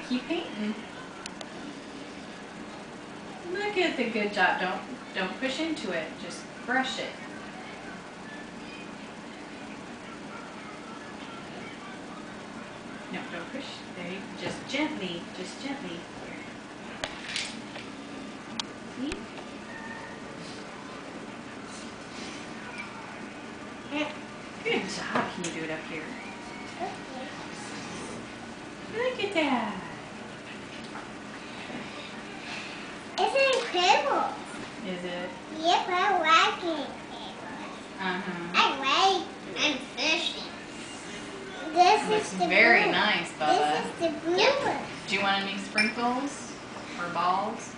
Keep painting. Look at the good job. Don't push into it. Just brush it. No, don't push. There you go. Just gently. Just gently. See? Good job. Can you do it up here? Look at that. It's incredible. Is it? Yep, I like it. Uh-huh. I'm fishing. This It looks is the very blue. nice, Bubba. This is the blue one. Do you want any sprinkles or balls?